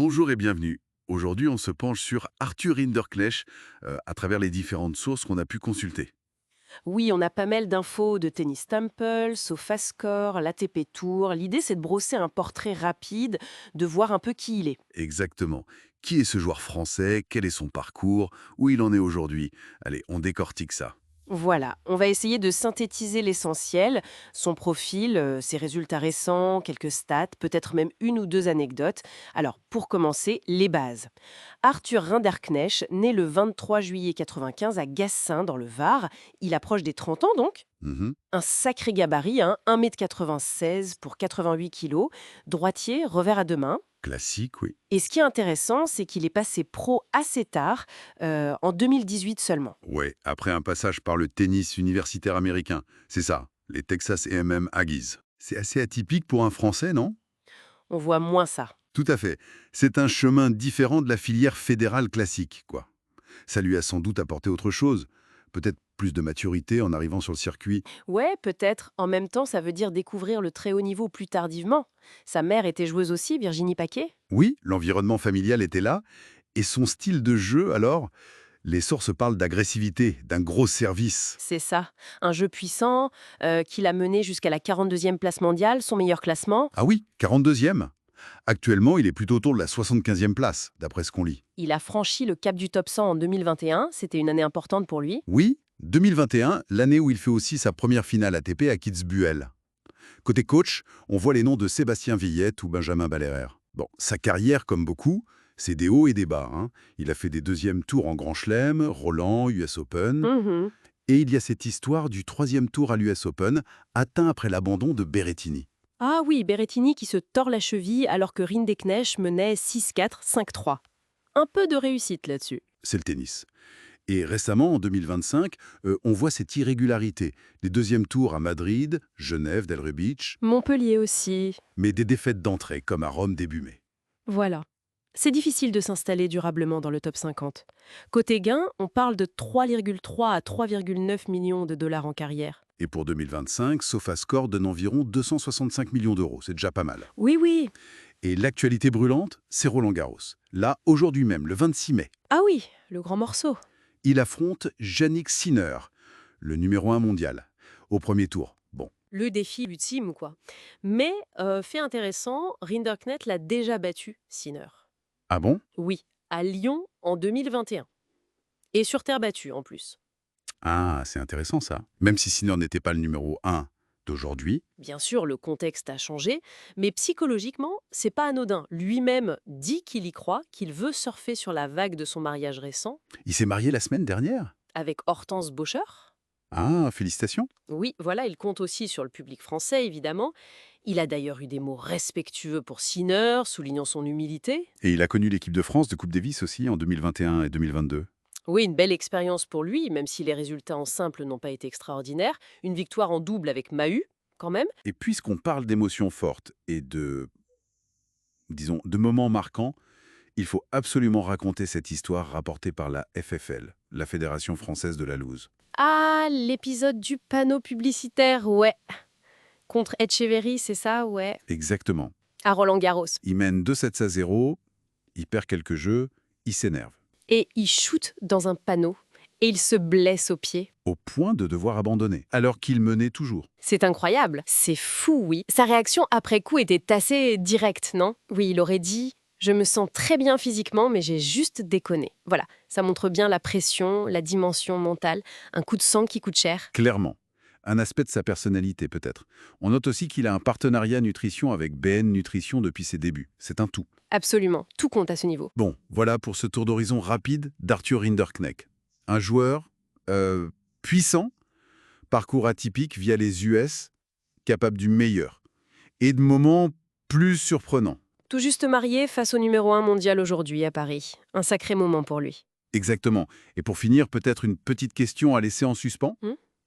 Bonjour et bienvenue. Aujourd'hui, on se penche sur Arthur Rinderknecht à travers les différentes sources qu'on a pu consulter. Oui, on a pas mal d'infos de Tennis Temple, SofaScore, l'ATP Tour. L'idée, c'est de brosser un portrait rapide, de voir un peu qui il est. Exactement. Qui est ce joueur français? Quel est son parcours? Où il en est aujourd'hui? Allez, on décortique ça. Voilà, on va essayer de synthétiser l'essentiel, son profil, ses résultats récents, quelques stats, peut-être même une ou deux anecdotes. Alors, pour commencer, les bases. Arthur Rinderknecht, né le 23 juillet 95 à Gassin, dans le Var. Il approche des 30 ans donc. Mhm. Un sacré gabarit, hein, 1,96 m pour 88 kilos, droitier, revers à deux mains. Classique, oui. Et ce qui est intéressant, c'est qu'il est passé pro assez tard, en 2018 seulement. Ouais, après un passage par le tennis universitaire américain. C'est ça, les Texas A&M Aggies. C'est assez atypique pour un Français, non? On voit moins ça. Tout à fait. C'est un chemin différent de la filière fédérale classique, quoi. Ça lui a sans doute apporté autre chose. Peut-être plus de maturité en arrivant sur le circuit. Ouais, peut-être. En même temps, ça veut dire découvrir le très haut niveau plus tardivement. Sa mère était joueuse aussi, Virginie Paquet. Oui, l'environnement familial était là. Et son style de jeu, alors, les sources parlent d'agressivité, d'un gros service. C'est ça. Un jeu puissant qui l'a mené jusqu'à la 42e place mondiale, son meilleur classement. Ah oui, 42e. Actuellement, il est plutôt autour de la 75e place, d'après ce qu'on lit. Il a franchi le cap du top 100 en 2021. C'était une année importante pour lui. Oui, 2021, l'année où il fait aussi sa première finale ATP à Kitzbühel. Côté coach, on voit les noms de Sébastien Villette ou Benjamin Ballerer. Bon, sa carrière, comme beaucoup, c'est des hauts et des bas, hein. Il a fait des deuxièmes tours en Grand Chelem, Roland, US Open. Mhm. Et il y a cette histoire du troisième tour à l'US Open, atteint après l'abandon de Berrettini. Ah oui, Berrettini qui se tord la cheville alors que Rinderknecht menait 6-4, 5-3. Un peu de réussite là-dessus. C'est le tennis. Et récemment, en 2025, on voit cette irrégularité. Les deuxièmes tours à Madrid, Genève, Delray Beach, Montpellier aussi. mais des défaites d'entrée, comme à Rome début mai. Voilà. C'est difficile de s'installer durablement dans le top 50. Côté gain, on parle de 3,3 à 3,9 millions de dollars en carrière. Et pour 2025, SofaScore donne environ 265 millions d'euros. C'est déjà pas mal. Oui, oui. Et l'actualité brûlante, c'est Roland Garros. Là, aujourd'hui même, le 26 mai, Ah oui, le grand morceau. il affronte Jannik Sinner, le numéro 1 mondial, au premier tour. Bon, Le défi ultime, quoi. Mais, fait intéressant, Rinderknecht l'a déjà battu, Sinner. ah bon? Oui, à Lyon en 2021. Et sur terre battue, en plus. Ah, c'est intéressant ça. Même si Sinner n'était pas le numéro 1 d'aujourd'hui, Bien sûr, le contexte a changé, mais psychologiquement, c'est pas anodin. Lui-même dit qu'il y croit, qu'il veut surfer sur la vague de son mariage récent il s'est marié la semaine dernière. avec Hortense Baucher. Ah, félicitations. Oui, voilà, il compte aussi sur le public français, évidemment. Il a d'ailleurs eu des mots respectueux pour Sinner, soulignant son humilité. Et il a connu l'équipe de France de Coupe Davis aussi en 2021 et 2022. Oui, une belle expérience pour lui, même si les résultats en simple n'ont pas été extraordinaires. Une victoire en double avec Mahut, quand même. Et puisqu'on parle d'émotions fortes et disons, de moments marquants, il faut absolument raconter cette histoire rapportée par la FFL, la Fédération française de la loose. Ah, l'épisode du panneau publicitaire, ouais. Contre Etcheverry, c'est ça, ouais. Exactement. À Roland-Garros. Il mène 2-7 à 0, il perd quelques jeux, il s'énerve. Et il shoot dans un panneau. Et il se blesse au pied. Au point de devoir abandonner, alors qu'il menait toujours. C'est incroyable. C'est fou, oui. Sa réaction après coup était assez directe, non? Oui, il aurait dit: je me sens très bien physiquement, mais j'ai juste déconné. Voilà, ça montre bien la pression, la dimension mentale, un coup de sang qui coûte cher. Clairement. Un aspect de sa personnalité, peut-être. On note aussi qu'il a un partenariat nutrition avec BN Nutrition depuis ses débuts. C'est un tout. Absolument, tout compte à ce niveau. Bon, voilà pour ce tour d'horizon rapide d'Arthur Rinderknecht. Un joueur puissant, parcours atypique via les US, capable du meilleur. Et de moments plus surprenants. Tout juste marié face au numéro 1 mondial aujourd'hui à Paris. Un sacré moment pour lui. Exactement. Et pour finir, peut-être une petite question à laisser en suspens.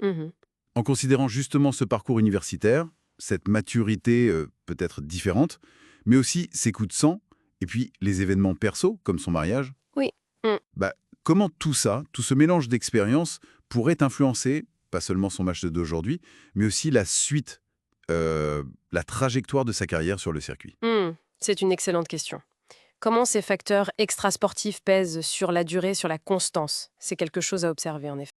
Mhm. En considérant justement ce parcours universitaire, cette maturité peut-être différente, mais aussi ses coups de sang, et puis les événements perso, comme son mariage, Oui. Mm. bah, comment tout ça, tout ce mélange d'expériences pourrait influencer, pas seulement son match d'aujourd'hui, mais aussi la suite, la trajectoire de sa carrière sur le circuit? C'est une excellente question. Comment ces facteurs extrasportifs pèsent sur la durée, sur la constance? C'est quelque chose à observer, en effet.